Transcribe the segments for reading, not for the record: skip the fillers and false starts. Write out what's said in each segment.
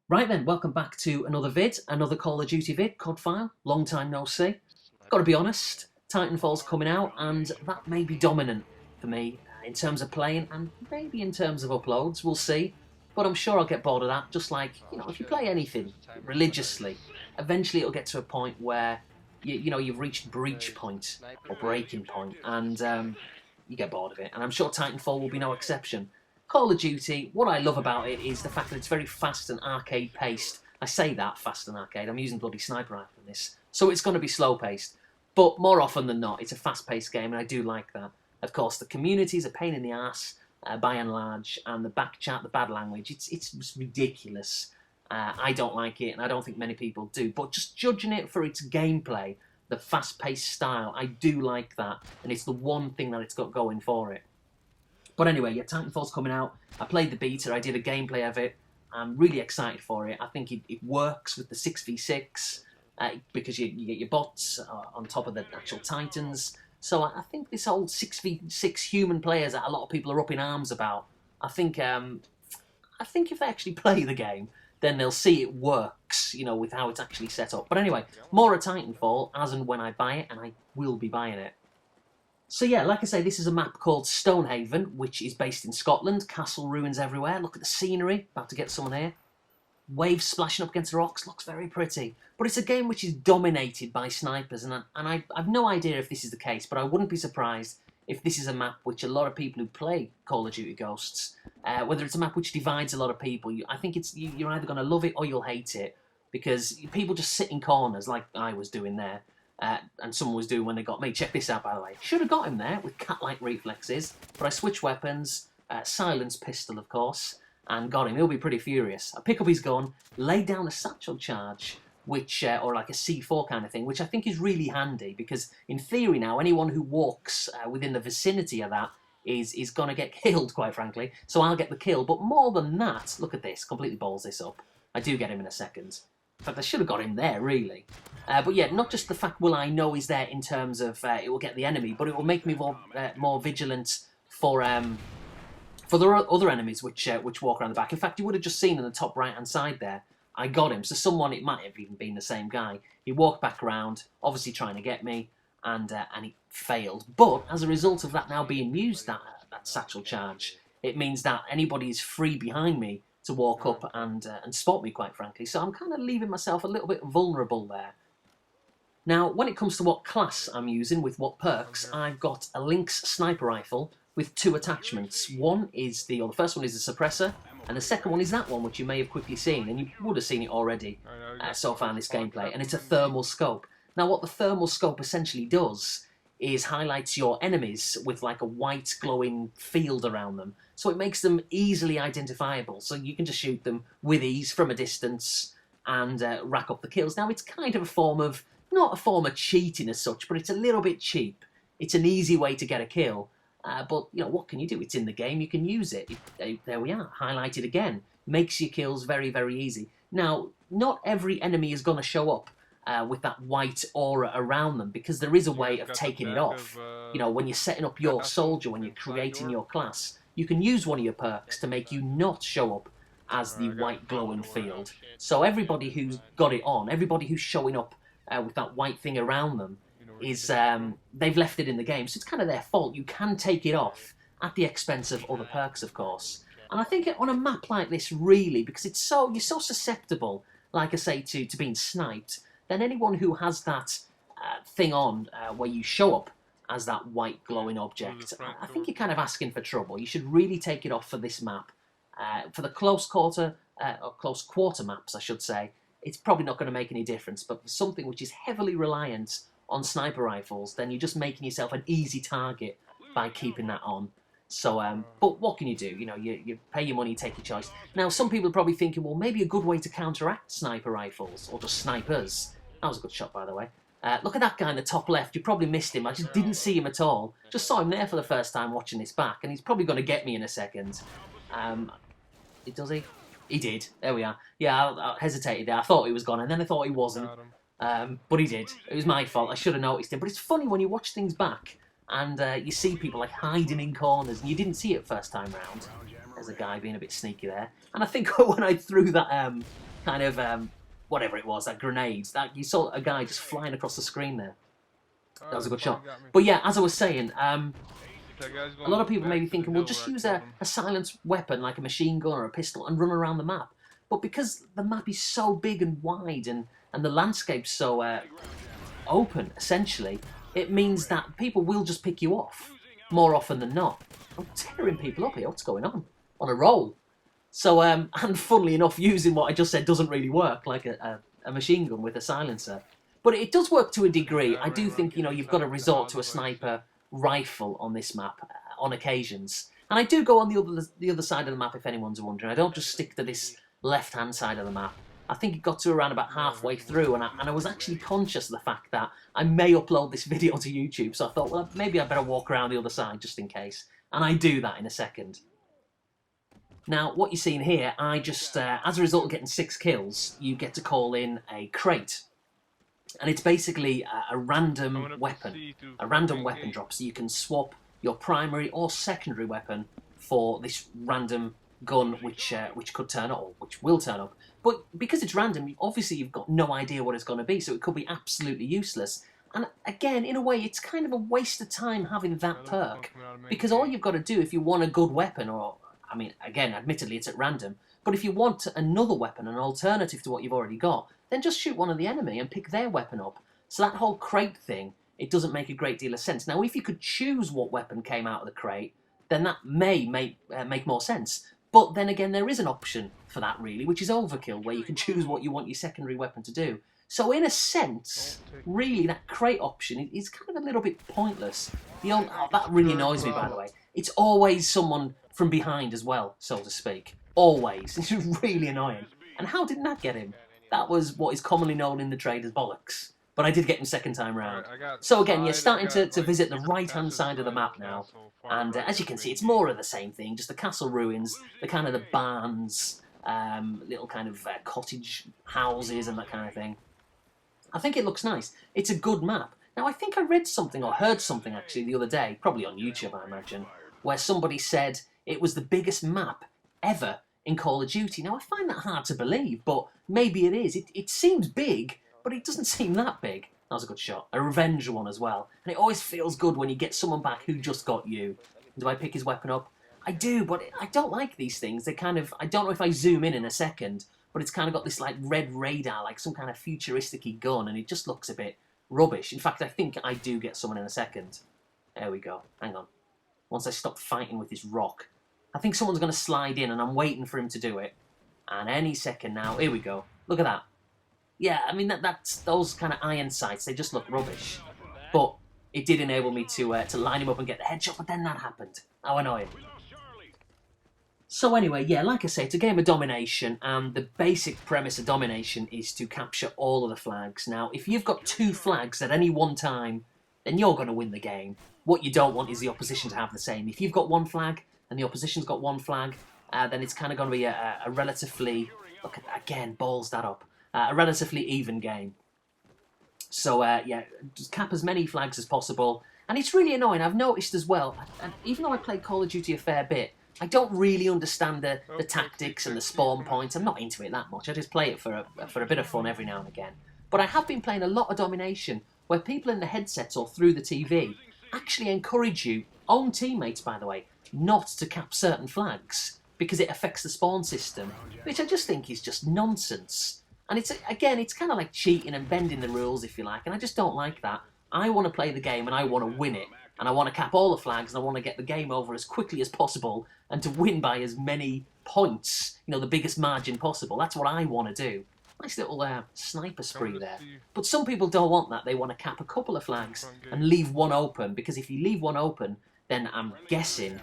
Right then, welcome back to another vid, another Call of Duty vid, CoD file. Long time no see. Got to be honest, Titanfall's coming out, and that may be dominant for me in terms of playing and maybe in terms of uploads. We'll see. But I'm sure I'll get bored of that. Just like if you play anything religiously, eventually it'll get to a point where you've reached breach point or breaking point, and you get bored of it. And I'm sure Titanfall will be no exception. Call of Duty, what I love about it is the fact that it's very fast and arcade paced. I say that, fast and arcade. I'm using bloody sniper rifle in this. So it's going to be slow paced. But more often than not, it's a fast paced game, and I do like that. Of course, the community is a pain in the ass, by and large, and the back chat, the bad language, it's just ridiculous. I don't like it, and I don't think many people do. But just judging it for its gameplay, the fast paced style, I do like that, and it's the one thing that it's got going for it. But anyway, yeah, Titanfall's coming out. I played the beta, I did a gameplay of it. I'm really excited for it. I think it works with the 6v6 because you get your bots on top of the actual Titans. So I think this whole 6v6 human players that a lot of people are up in arms about, I think if they actually play the game, then they'll see it works, with how it's actually set up. But anyway, more of Titanfall as and when I buy it, and I will be buying it. So yeah, like I say, this is a map called Stonehaven, which is based in Scotland. Castle ruins everywhere. Look at the scenery. About to get someone here. Waves splashing up against the rocks. Looks very pretty. But it's a game which is dominated by snipers, and I've no idea if this is the case, but I wouldn't be surprised if this is a map which a lot of people who play Call of Duty Ghosts, whether it's a map which divides a lot of people, I think you're either going to love it or you'll hate it, because people just sit in corners like I was doing there. And someone was doing when they got me. Check this out, by the way. Should have got him there with cat-like reflexes, but I switched weapons, silence pistol, of course, and got him. He'll be pretty furious. I pick up his gun, lay down a satchel charge, which or like a C4 kind of thing, which I think is really handy, because in theory now, anyone who walks within the vicinity of that is going to get killed, quite frankly. So I'll get the kill, but more than that, look at this, completely balls this up. I do get him in a second. In fact, I should have got him there, really. But yeah, not just the fact will I know he's there in terms of it will get the enemy, but it will make me more vigilant for the other enemies which walk around the back. In fact, you would have just seen in the top right-hand side there, I got him. So someone, it might have even been the same guy, he walked back around, obviously trying to get me, and he failed. But as a result of that now being used, that satchel charge, it means that anybody is free behind me to walk up and spot me, quite frankly. So I'm kind of leaving myself a little bit vulnerable there. Now, when it comes to what class I'm using with what perks, I've got a Lynx sniper rifle with two attachments. The first one is the suppressor, and the second one is that one, which you may have quickly seen, and you would have seen it already so far in this gameplay, and it's a thermal scope. Now, what the thermal scope essentially does is highlights your enemies with like a white glowing field around them. So it makes them easily identifiable. So you can just shoot them with ease from a distance and rack up the kills. Now, it's kind of a form of, not a form of cheating as such, but it's a little bit cheap. It's an easy way to get a kill. But, what can you do? It's in the game. You can use it. There we are. Highlighted again. Makes your kills very, very easy. Now, not every enemy is going to show up with that white aura around them, because there is a way of taking it off. When you're setting up your soldier, when you're creating your class, you can use one of your perks to make you not show up as the white glowing field. So everybody who's got it on, everybody who's showing up with that white thing around them, is they've left it in the game. So it's kind of their fault. You can take it off at the expense of other perks, of course. And I think on a map like this, really, because you're so susceptible, like I say, to being sniped, then anyone who has that thing on where you show up as that white glowing object, I think you're kind of asking for trouble. You should really take it off for this map. For the close quarter maps, I should say, it's probably not going to make any difference. But for something which is heavily reliant on sniper rifles, then you're just making yourself an easy target by keeping that on. So, but what can you do? You pay your money, take your choice. Now, some people are probably thinking, well, maybe a good way to counteract sniper rifles, or just snipers. That was a good shot, by the way. Look at that guy in the top left. You probably missed him. I just didn't see him at all. Just saw him there for the first time watching this back, and he's probably going to get me in a second. Does he? He did. There we are. Yeah, I hesitated there. I thought he was gone, and then I thought he wasn't. But he did. It was my fault. I should have noticed him. But it's funny when you watch things back, and you see people like hiding in corners, and you didn't see it first time round. There's a guy being a bit sneaky there. And I think when I threw that kind kind of whatever it was, that grenades. That you saw a guy just flying across the screen there. That was a good shot. But yeah, as I was saying, a lot of people may be thinking, well, just use a silenced weapon like a machine gun or a pistol and run around the map. But because the map is so big and wide and the landscape's so open, essentially, it means that people will just pick you off more often than not. I'm tearing people up here. What's going on? On a roll. So, and funnily enough, using what I just said doesn't really work, like a machine gun with a silencer. But it does work to a degree. I do think, you know, you've got to resort to a sniper rifle on this map on occasions. And I do go on the other side of the map, if anyone's wondering. I don't just stick to this left-hand side of the map. I think it got to around about halfway through, and I was actually conscious of the fact that I may upload this video to YouTube, so I thought, well, maybe I better walk around the other side just in case. And I do that in a second. Now, what you're seeing here, I just, as a result of getting 6 kills, you get to call in a crate. And it's basically a random weapon, drop, so you can swap your primary or secondary weapon for this random gun which could turn up, or which will turn up. But because it's random, obviously you've got no idea what it's going to be, so it could be absolutely useless. And again, in a way, it's kind of a waste of time having that perk, because all you've got to do if you want a good weapon, or, I mean, again, admittedly it's at random, but if you want another weapon, an alternative to what you've already got, then just shoot one of the enemy and pick their weapon up. So that whole crate thing, it doesn't make a great deal of sense. Now, if you could choose what weapon came out of the crate, then that may make more sense. But then again, there is an option for that, really, which is overkill, where you can choose what you want your secondary weapon to do. So in a sense, really, that crate option is kind of a little bit pointless. That really annoys me, by the way. It's always someone from behind as well, so to speak. Always. It's really annoying. And how did that get him? That was what is commonly known in the trade as bollocks. But I did get him second time round. So again, you're starting to visit the right-hand side of the map now. And as you can see, it's more of the same thing. Just the castle ruins, the barns, little kind of cottage houses and that kind of thing. I think it looks nice. It's a good map. Now, I think I read something, or heard something actually the other day, probably on YouTube, I imagine, where somebody said it was the biggest map ever in Call of Duty. Now, I find that hard to believe, but maybe it is. It seems big, but it doesn't seem that big. That was a good shot. A revenge one as well. And it always feels good when you get someone back who just got you. Do I pick his weapon up? I do, but I don't like these things. They kind of, I don't know if I zoom in a second, but it's kind of got this like red radar, like some kind of futuristic-y gun, and it just looks a bit rubbish. In fact, I think I do get someone in a second. There we go. Hang on. Once I stop fighting with this rock. I think someone's going to slide in, and I'm waiting for him to do it. And any second now, here we go. Look at that. Yeah, I mean, that's those kind of iron sights, they just look rubbish. But it did enable me to line him up and get the headshot, but then that happened. How annoying. So anyway, yeah, like I say, it's a game of domination, and the basic premise of domination is to capture all of the flags. Now, if you've got 2 flags at any one time, then you're going to win the game. What you don't want is the opposition to have the same. If you've got 1 flag, and the opposition's got 1 flag, then it's kind of going to be a relatively, look, again, balls that up, a relatively even game. So, yeah, just cap as many flags as possible. And it's really annoying. I've noticed as well, and even though I play Call of Duty a fair bit, I don't really understand the tactics and the spawn points. I'm not into it that much. I just play it for a bit of fun every now and again. But I have been playing a lot of Domination, where people in the headsets or through the TV actually encourage you, own teammates by the way, not to cap certain flags, because it affects the spawn system, which I just think is just nonsense. And it's kind of like cheating and bending the rules, if you like, and I just don't like that. I want to play the game and I want to win it, and I want to cap all the flags, and I want to get the game over as quickly as possible, and to win by as many points, you know, the biggest margin possible. That's what I want to do. Nice little sniper spree there. But some people don't want that. They want to cap a couple of flags and leave 1 open, because if you leave 1 open, then I'm guessing,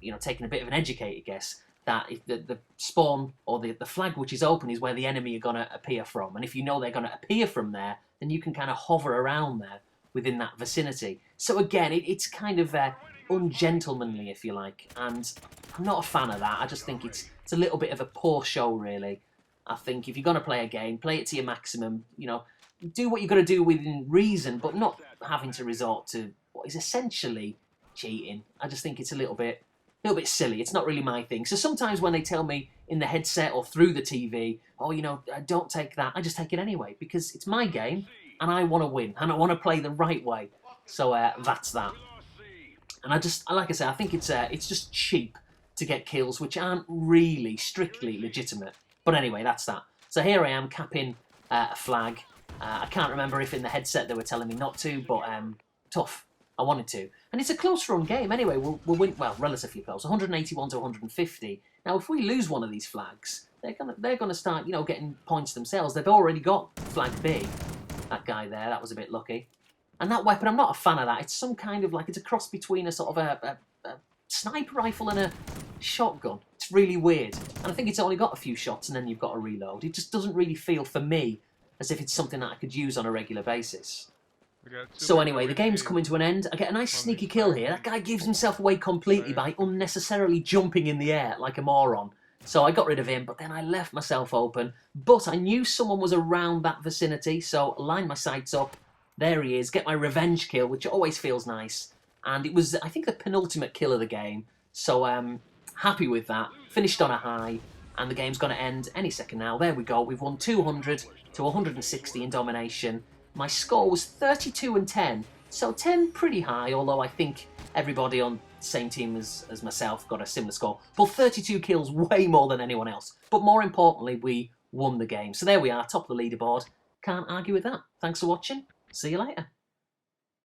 you know, taking a bit of an educated guess, that if the spawn or the flag which is open is where the enemy are going to appear from. And if you know they're going to appear from there, then you can kind of hover around there within that vicinity. So again, it's kind of ungentlemanly, if you like. And I'm not a fan of that. I just think it's a little bit of a poor show, really. I think if you're going to play a game, play it to your maximum. You know, do what you've got to do within reason, but not having to resort to what is essentially cheating. I just think it's a little bit a little bit silly. It's not really my thing. So sometimes when they tell me in the headset or through the TV, oh, you know, don't take that, I just take it anyway because it's my game and I want to win and I want to play the right way. So that's that. And like I say, I think it's just cheap to get kills which aren't really strictly legitimate. But anyway, that's that. So here I am capping a flag. I can't remember if in the headset they were telling me not to, but tough. I wanted to. And it's a close run game anyway. We'll win, well, relatively close, 181 to 150. Now, if we lose one of these flags, they're gonna start, you know, getting points themselves. They've already got flag B. That guy there, that was a bit lucky. And that weapon, I'm not a fan of that. It's some kind of like, it's a cross between a sort of a sniper rifle and a shotgun. It's really weird. And I think it's only got a few shots and then you've got to reload. It just doesn't really feel, for me, as if it's something that I could use on a regular basis. So anyway, the game's coming to an end. I get a nice sneaky kill here. That guy gives himself away completely by unnecessarily jumping in the air like a moron. So I got rid of him, but then I left myself open. But I knew someone was around that vicinity, so I lined my sights up. There he is, get my revenge kill, which always feels nice. And it was, I think, the penultimate kill of the game. So happy with that. Finished on a high, and the game's going to end any second now. There we go. We've won 200 to 160 in Domination. My score was 32 and 10, so 10 pretty high, although I think everybody on the same team as myself got a similar score. But 32 kills, way more than anyone else. But more importantly, we won the game. So there we are, top of the leaderboard. Can't argue with that. Thanks for watching. See you later.